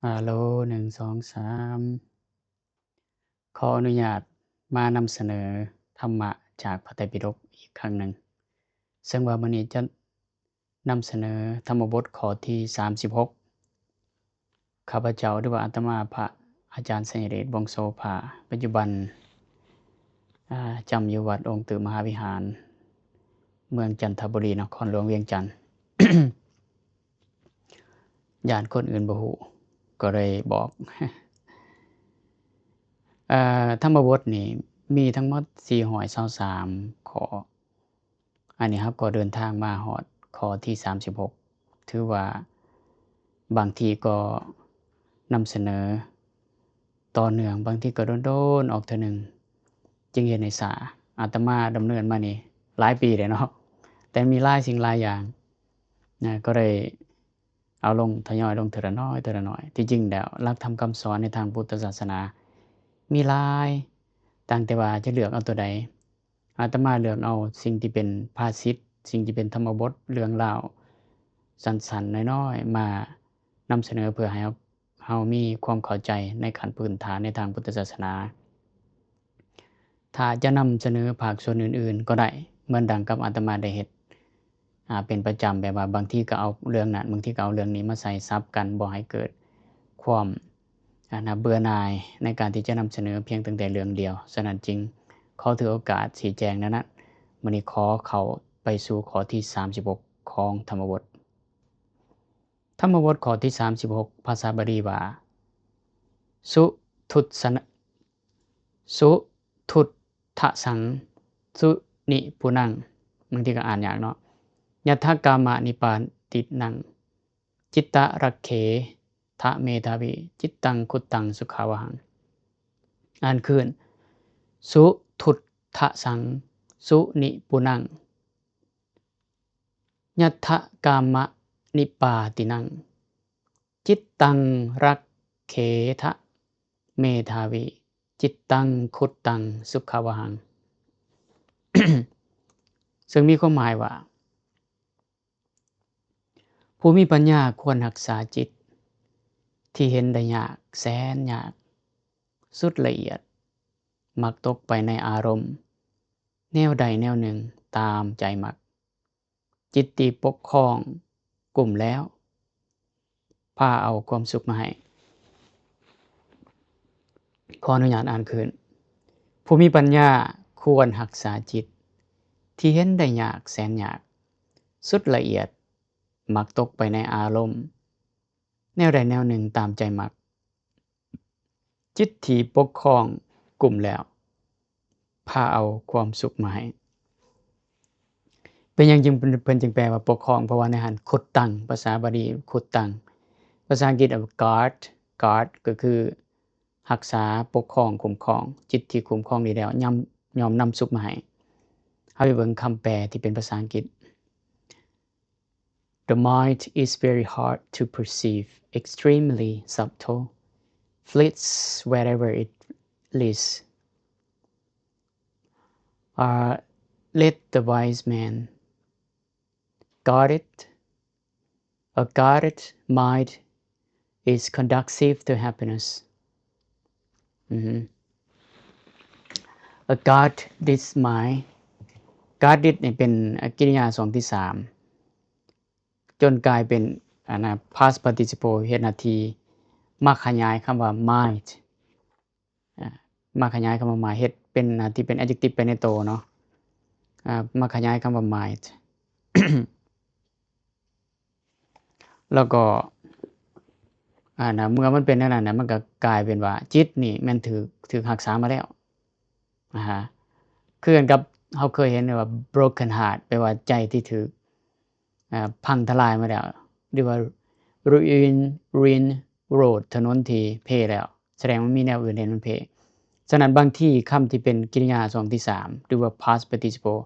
ฮัลโหล1 2 3ขออนุญาตมานำเสนอธรรมะจากพระไตรปิฎกอีกครั้งหนึ่งซึ่งว่ามื้อนี้จะนำเสนอธรรมบทข้อที่36ข้าพเจ้าหรือว่าอาตมาพระอาจารย์ไสยเดชวงศ์โสภาปัจจุบันจำอยู่วัดองค์ตือมหาวิหารเมืองจันทบุรีนครหลวงเวียงจันทน์ ย้านคนอื่นบ่ฮู้ก็เลยบอก ธรรมบทนี่มีทั้งหมด423ข้ออันนี้เราก็เดินทางมาฮอดข้อที่36ถือว่าบางทีก็นำเสนอต่อเนื่องบางทีก็โดนๆออกเทื่อหนึ่งจึงเฮ็ดให้ช้าอาตมาดำเนินมานี่หลายปีแล้วเนาะแต่มีหลายสิ่งหลายอย่างก็เลยเอาลงทยอยลงเทื่อละน้อยๆที่จริงแล้วหลักธรรมคำสอนในทางพุทธศาสนามีหลายต่างแต่ว่าจะเลือกเอาตัวใดอาตมาเลือกเอาสิ่งที่เป็นภาษิตสิ่งที่เป็นธรรมบทเรื่องราวสั้นๆน้อยๆมานำเสนอเพื่อให้เรามีความเข้าใจในขั้นพื้นฐานในทางพุทธศาสนาถ้าจะนำเสนอภาคส่วนอื่นๆก็ได้เหมือนดังกับอาตมาได้เฮ็ดเป็นประจำแบบว่าบางทีก็เอาเรื่องนั้นบางทีก็เอาเรื่องนี้มาใส่ซับกันบ่ให้เกิดความเบื่อหน่ายในการที่จะนำเสนอเพียงตั้งแต่เรื่องเดียวฉะนั้นจึงขอถือโอกาสชี้แจงนั้นมื้อนี้ขอเข้าไปสู่ข้อที่36ของธรรมบทข้อที่36ภาษาบาลีว่าสุทุตสนะสุทุตถสังสุนิปุนังบางทีก็อ่านยากเนาะยัตถกามะนิปาตินังจิตตรักเขทะเมธาวิจิตตังคุตตังสุขาวหังอ่านคืนสุทุตถสังสุนิปุนังยัตถกามะนิปาตินังจิตตังรักเขทะเมธาวิจิตตังคุตตังสุขาวหัง ซึ่งมีความหมายว่าผู้มีปัญญาควรรักษาจิตที่เห็นได้ยากแสนยากสุดละเอียดมักตกไปในอารมณ์แนวใดแนวหนึ่งตามใจมักจิตติปกครองกลุ่มแล้วพาเอาความสุขมาให้ขออนุญาตอ่านคืนผู้มีปัญญาควรรักษาจิตที่เห็นได้ยากแสนยากสุดละเอียดมักตกไปในอารมณ์แนวใดแนวหนึ่งตามใจมักจิตที่ปกครองกลุ่มแล้วพาเอาความสุขมาให้เป็นหยังจึงเพิ่นจึงแปลว่าปกครองเพราะว่าในหั้นคุตตังภาษาบาลีคุตตังภาษาอังกฤษguard ก็คือรักษาปกครองคุ้มครองจิตที่คุ้มครองดีแล้วยอมนำสุขมาให้เฮาไปเบิ่งคำแปลที่เป็นภาษาอังกฤษ The mind is very hard to perceive, extremely subtle, fleets wherever it leads. Let the wise man guard it. A guarded mind is conducive to happiness. A guarded mind guarded นี่เป็นกริยาส่วนที่3จนกลายเป็นpast participle เฮ็ดหน้าที่มาขยายคำว่า mind มาขยายคำว่า mind เฮ็ดเป็นหน้าที่เป็น adjective ไปในโตเนาะมาขยายคำว่า mind แล้วก็เมื่อมันเป็นแนวนั้นน่ะมันก็กลายเป็นว่าจิตนี่แม่นถูกรักษามาแล้วคือกันกับเราเคยเห็นว่า broken heart แปลว่าใจที่ถูกพังทลายมาแล้วหรือว่า ruin road ถนนที่เพแล้วแสดงว่ามีแนวอื่นเห็นมันเพฉะนั้นบางทีคำที่เป็นกริยาส่วนที่3หรือว่า past participle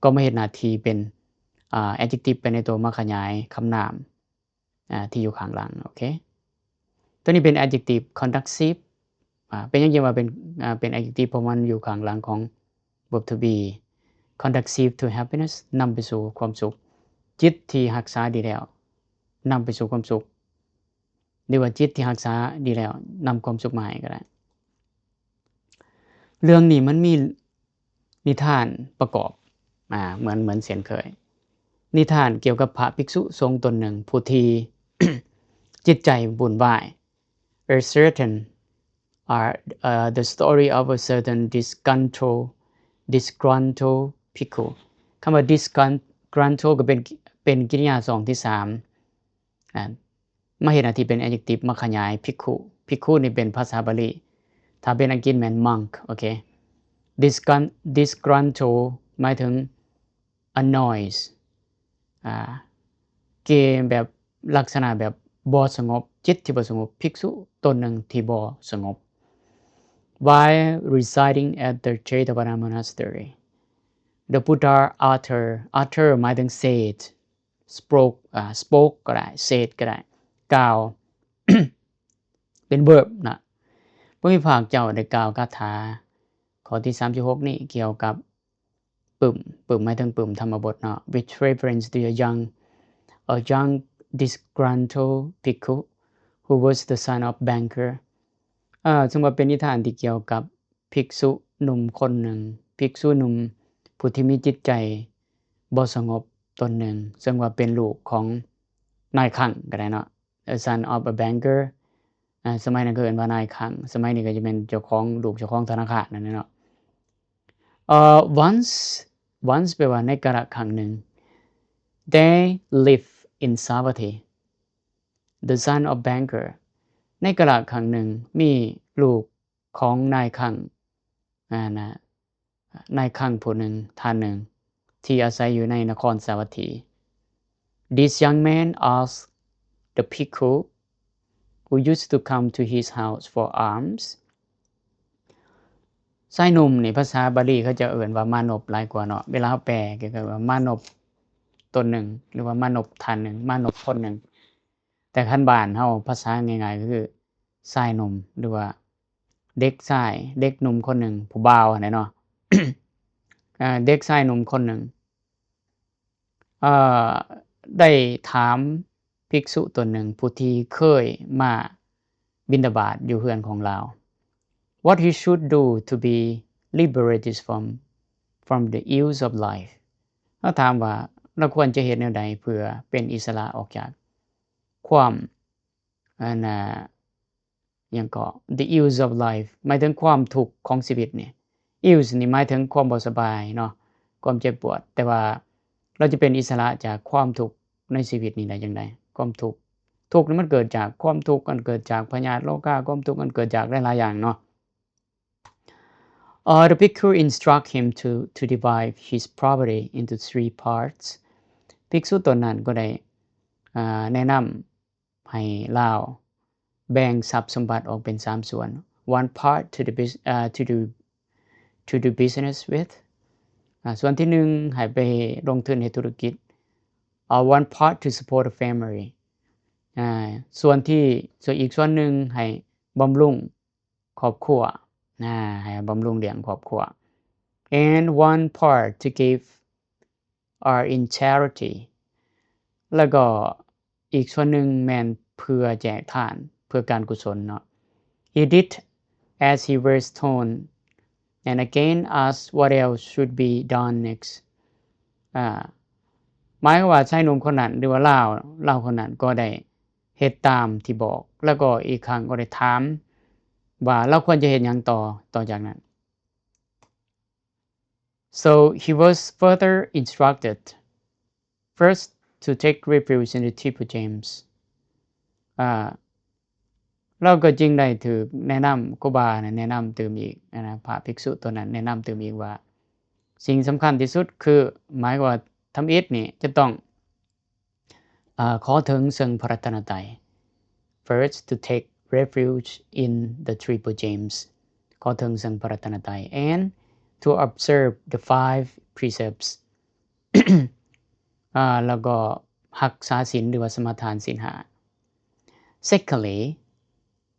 ก็มาเฮ็ดหน้าที่เป็นadjective ไปในตัวมาขยายคำนามที่อยู่ข้างหลังโอเคตัวนี้เป็น adjective conducive เป็นหยังว่าเป็น adjective เพราะมันอยู่ข้างหลังของ verb to be conducive to happiness นำไปสู่ความสุขจิตที่รักษาดีแล้วนำไปสู่ความสุข หรือว่าจิตที่รักษาดีแล้วนำความสุขมาให้ก็ได้เรื่องนี้มันมีนิทานประกอบเหมือนเช่นเคยนิทานเกี่ยวกับพระภิกษุสงฆ์ตนหนึ่งผู้ที่ จิตใจวุ่นวาย the story of a certain disgruntled bhikkhu คำว่า disgruntled ก็เป็นกริยาสองที่3มาเห็นที่เป็น adjective มาขยาย bhikkhu นี่เป็นภาษาบาลีถ้าเป็นอังกฤษแม่น monk โอเค disgruntled หมายถึง annoyed เกมแบบลักษณะแบบบ่สงบจิตที่บ่สงบภิกษุตนหนึ่งที่บ่สงบ While residing at the Jetavana Monastery the Buddha uttered หมายถึง said spoke ก็ได้ said ก็ได้กล่าว เป็น verb นะพระวิภาคเจ้าได้กล่าวคาถาข้อที่36นี้เกี่ยวกับปึ่มหมายถึงปึ่มธรรมบทเนาะ which reference to a young disgruntled bhikkhu who was the son of banker ซึ่งว่าเป็นนิทานที่เกี่ยวกับภิกษุหนุ่มคนหนึ่งภิกษุหนุ่มผู้ที่มีจิตใจบ่สงบตนหนึ่งซึ่งว่าเป็นลูกของนายขังก็ได้เนาะ a son of a banker สมัยนั้นก็เอิ้นว่านายขังสมัยนี้ก็จะเป็นเจ้าของลูกเจ้าของธนาคารนั่นเนาะonce แปลว่าในกาลครั้งหนึ่ง they lived in Savatthi the son of banker ในกาลครั้งหนึ่งมีลูกของนายขังนายขังผู้หนึ่งท่านหนึ่งที่อาศัยอยู่ในนครสาวัตถี This young man asked the bhikkhu who used to come to his house for alms ชายหนุ่มนี่ภาษาบาลีเขาจะเอิ้นว่ามานพหลายกว่าเนาะเวลาเราแปลก็คือว่ามานพตนหนึ่งหรือว่ามานพท่านหนึ่งมานพคนหนึ่งแต่คันบ้านเฮาภาษาง่ายๆก็คือชายหนุ่มหรือว่าเด็กชายเด็กหนุ่มคนหนึ่งผู้บ่าวนั่นเนาะ เด็กชายหนุ่มคนหนึ่งได้ถามภิกษุตนหนึ่งผู้ที่เคยมาบิณฑบาตอยู่เฮือนของเรา What he should do to be liberated from the ills of life เขาถามว่าเราควรจะเฮ็ดแนวใดเพื่อเป็นอิสระออกจากความอย่างก็ the ills of life หมายถึงความทุกข์ของชีวิตนี่ ills นี่หมายถึงความบ่สบายเนาะความเจ็บปวดแต่ว่าเราจะเป็นอิสระจากความทุกข์ในชีวิตนี้ได้จังได๋ความทุกข์นี่มันเกิดจากความทุกข์มันเกิดจากพยาธิโลกาความทุกข์มันเกิดจากหลายๆอย่างเนาะthe bhikkhu instruct him to divide his property into 3 parts ภิกษุตนนั้นก็ได้แนะนำให้ลาวแบ่งทรัพย์สมบัติออกเป็น3ส่วน one part to do business with ส่วนที่1ให้ไปลงทุนในธุรกิจone part to support a family ส่วนอีกส่วนหนึ่งให้บำรุงครอบครัวให้บำรุงเลี้ยงครอบครัว and one part to give in charity แล้วก็อีกส่วนหนึ่งแม่นเพื่อแจกทานเพื่อการกุศลเนาะ He did as he was told and again asked what else should be done next หมายว่าชายหนุ่มคนนั้นหรือว่าลาวคนนั้นก็ได้เฮ็ดตามที่บอกแล้วก็อีกครั้งก็ได้ถามว่าเราควรจะเฮ็ดหยังต่อจากนั้น So he was further instructed first to take refuge in the Triple Gems เราก็จึงได้ถูกแนะนำครูบาแนะนำเติมอีกนะพระภิกษุตัวนั้นแนะนำเติมอีกว่าสิ่งสำคัญที่สุดคือหมายว่าทำอิฐนี่จะต้องขอถึงซึ่งพระรัตนตรัย first to take refuge in the Triple Gems ขอถึงซึ่งพระรัตนตรัย and to observe the 5 precepts แล้วก็รักษาศีลหรือว่าสมาทานศีล5 secondly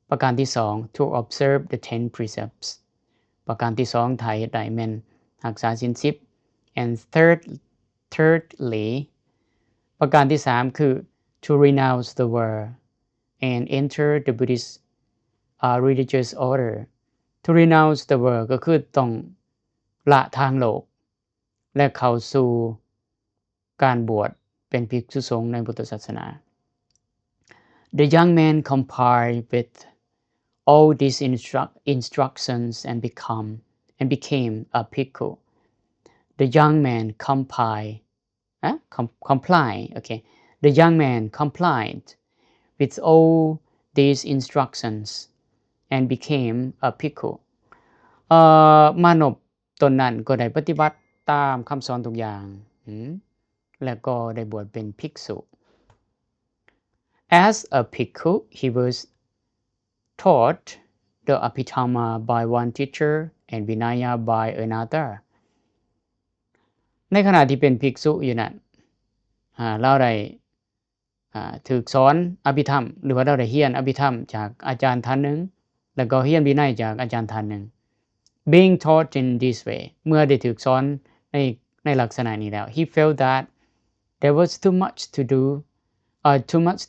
ประการที่2 to observe the 10 precepts ประการที่2ไทยได้แม่นรักษาศีล10 and thirdly ประการที่3คือ to renounce the world and enter the Buddhist religious order to renounce the world ก็คือต้องละทางโลกและเข้าสู่การบวชเป็นภิกษุสงฆ์ในพุทธศาสนา The young man complied with all these instructions and became a bhikkhu. The young man complied The young man complied with all these instructions and became a bhikkhu. มานพตนนั้นก็ได้ปฏิบัติตามคำสอนทุกอย่างและก็ได้บวชเป็นภิกษุ As a bhikkhu, he was taught the Abhidhamma by one teacher and Vinaya by another. ในขณะที่เป็นภิกษุอยู่นั้นเราได้ถูกสอนอภิธรรมหรือว่าเราได้เรียนอภิธรรมจากอาจารย์ท่านหนึ่งแล้วก็เรียนวินัยจากอาจารย์ท่านหนึ่ง Being taught in this way เมื่อได้ถูกสอนในลักษณะนี้แล้ว He felt that there was too much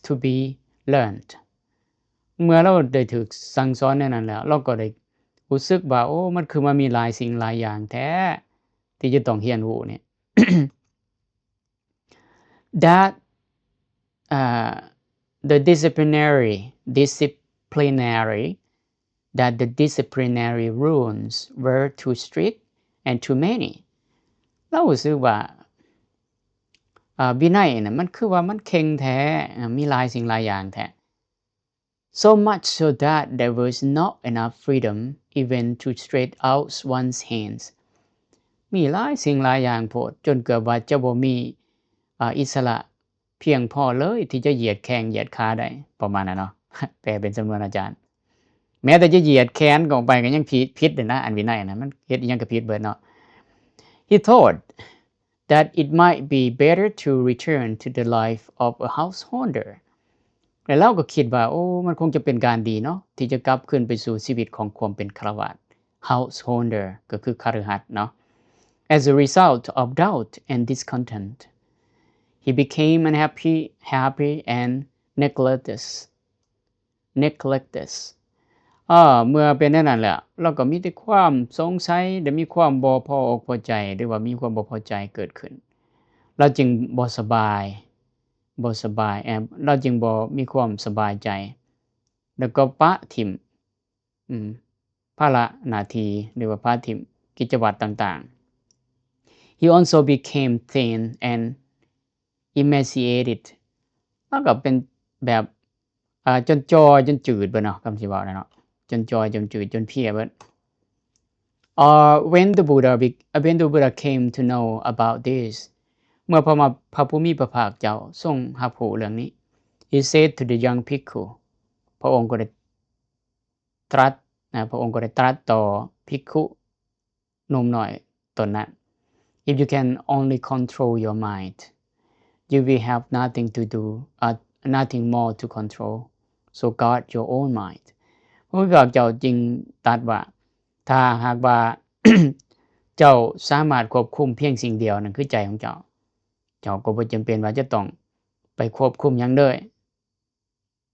to be learned เมื่อเราได้ถูกสั่งสอนในนั้นแล้วเราก็ได้รู้สึกว่าโอ้มันคือมันมีหลายสิ่งหลายอย่างแท้ที่จะต้องเรียนรู้เนี่ย that the disciplinary rules were too strict and too many เรารู้สึกว่าวินัยน่ะมันคือว่ามันเข่งแท้มีหลายสิ่งหลายอย่างแท้ so much so that there was not enough freedom even to stretch out one's hands มีหลายสิ่งหลายอย่างโพดจนเกือบว่าจะบ่มีอิสระเพียงพอเลยที่จะเหยียดแข้งเหยียดขาได้ประมาณนั้นเนาะแปลเป็นสำนวนอาจารย์แม้แต่จะเหยียดแขนก็ไปก็ยังผิดนะอันวินัยนะมันเฮ็ดอีหยังก็ผิดเบิดเนาะ He thought that it might be better to return to the life of a householder แล้วเราก็คิดว่าโอ้มันคงจะเป็นการดีเนาะที่จะกลับคืนไปสู่ชีวิตของความเป็นฆราวาส householder ก็คือคฤหัสถ์เนาะ As a result of doubt and discontent he became unhappy and neglectless เมื่อเป็นนั่นแหละเราก็มีแต่ความสงสัยและมีความบ่พออกพอใจหรือว่ามีความบ่พอใจเกิดขึ้นเราจึงบ่สบายเราจึงบ่มีความสบายใจแล้วก็ปะทิ่มภาระหน้าที่หรือว่าปะทิ่มกิจวัตรต่างๆ He also became thin and emaciated แล้วก็เป็นแบบจนจอยจนจืดเบิดเนาะคำสิเว้าเนาะจนจอยจนจืดจนเพลียเบิดwhen the Buddha came to know about this เมื่อพระผู้มีพระภาคเจ้าทรงรับรู้เรื่องนี้ He said to the young bhikkhu พระองค์ก็ได้ตรัสต่อภิกขุหนุ่มน้อยตนนั้น If you can only control your mind you will have nothing more to control so guard your own mind พระพุทธเจ้าจึงตรัสว่าถ้าหากว่า เจ้าสามารถควบคุมเพียงสิ่งเดียวนั่นคือใจของเจ้าก็บ่จำเป็นว่าจะต้องไปควบคุมหยังเลย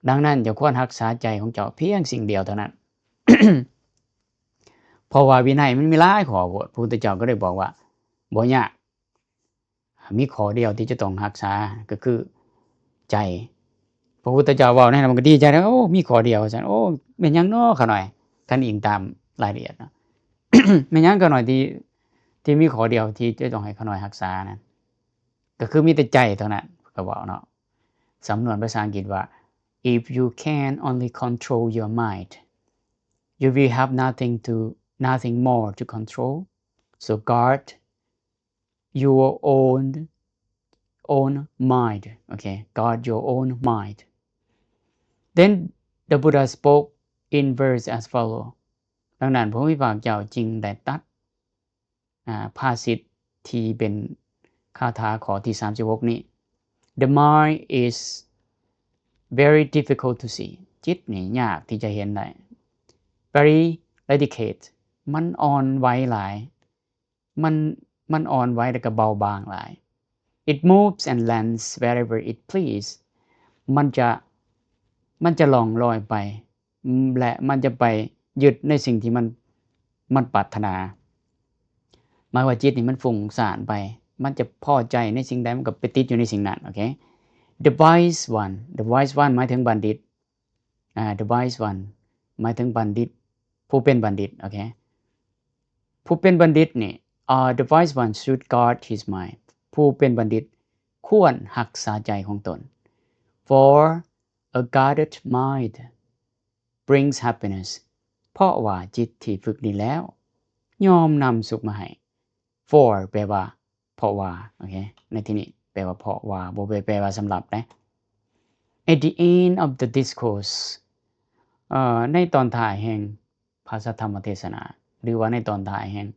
ดังนั้นเจ้าควรรักษาใจของเจ้าเพียงสิ่งเดียวเท่านั้น เพราะว่าวินัยมันมีหลายข้อพระพุทธเจ้าก็ได้บอกว่าบ่ยากมีข้อเดียวที่จะต้องรักษาก็คือใจพระพุทธเจ้าเว้าในนั้นมันก็ดีใจแล้วโอ้มีข้อเดียวซั่นโอ้แม่นหยังน้อขะหน่อยท่านอิงตามรายละเอียดเนาะ แม่นหยังขะหน่อยที่มีข้อเดียวที่จะต้องให้ขะหน่อยรักษานั้นก็คือมีแต่ใจเท่านั้นก็เว้าเนาะสำนวนภาษาอังกฤษว่า if you can only control your mind you will have nothing more to control so guard your own mind okay guard your own mind then the Buddha spoke in verse as follow ดังนั้นพระผู้มีพระภาคเจ้าจึงได้ตรัสภาษิตที่เป็นคาถาข้อที่36นี้ The mind is very difficult to see จิตนี่ยากที่จะเห็นได้ very delicate มันอ่อนไหวหลายมันอ่อนไหวแล้วก็เบาบางหลาย It moves and lands wherever it please มันจะ มันจะล่องลอยไปและมันจะไปยึดในสิ่งที่มันปรารถนาหมายว่าจิตนี่มันฟุ้งซ่านไปมันจะพอใจในสิ่งใดมันก็ไปติดอยู่ในสิ่งนั้นโอเค the wise one หมายถึงบัณฑิตthe wise one หมายถึงบัณฑิตผู้เป็นบัณฑิตโอเคผู้เป็นบัณฑิตนี่the wise one should guard his mind ผู้เป็นบัณฑิตควรรักษาใจของตน for a guarded mind brings happiness เพราะว่าจิตที่ฝึกดีแล้วยอมนำสุขมาให้ for แปลว่าเพราะว่าโอเคในที่นี้แปลว่าเพราะว่าบ่แปลว่าสำหรับนะ at the end of the discourse ในตอนท้ายแห่งพระธรรมเทศนาหรือว่าในตอนท้ายแห่ง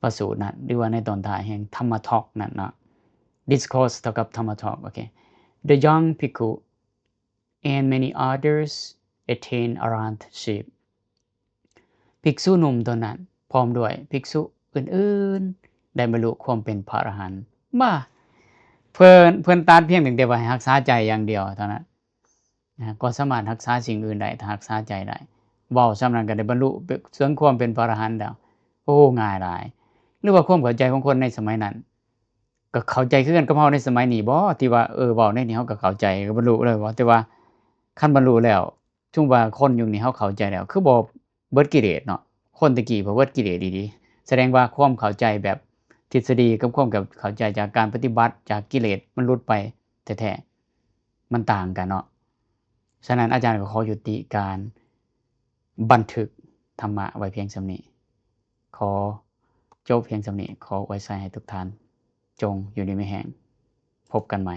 พระสูตรนั้นหรือว่าในตอนท้ายแห่งธรรมทอล์กนั้นเนาะ discourse เท่ากับธรรมทอล์กโอเค the young bhikkhu and many others attain arahantship ภิกษุหนุ่มตัวนั้นพร้อมด้วยภิกษุอื่นๆได้บรรลุความเป็นพระอรหันต์มาเพิ่นตัดเพียงแต่ว่าให้รักษาใจอย่างเดียวเท่านั้นก็สามารถรักษาสิ่งอื่นได้ถ้ารักษาใจได้เว้าส่ำนั้นก็ได้บรรลุถึงความเป็นพระอรหันต์แล้วโอ้ง่ายหลายหรือว่าความเข้าใจของคนในสมัยนั้นก็เข้าใจคือกันกับเฮาในสมัยนี้บ่ที่ว่าเว้าในนี้เฮาก็เข้าใจก็บรรลุเลยบ่แต่ว่าคันบรรลุแล้วถึงว่าคนยุคนี้เฮาเข้าใจแล้วคือบ่เบิดกิเลสเนาะคนแต่กี้บ่เบิดกิเลสดีๆแสดงว่าความเข้าใจแบบทฤษฎีกับความกับเข้าใจจากการปฏิบัติจากกิเลสมันหลุดไปแท้ๆมันต่างกันเนาะฉะนั้นอาจารย์ก็ขอยุติการบันทึกธรรมะไว้เพียงส่ำนี้ขอจบเพียงส่ำนี้ขออวยชัยให้ทุกท่านจงอยู่ดีมีแรงพบกันใหม่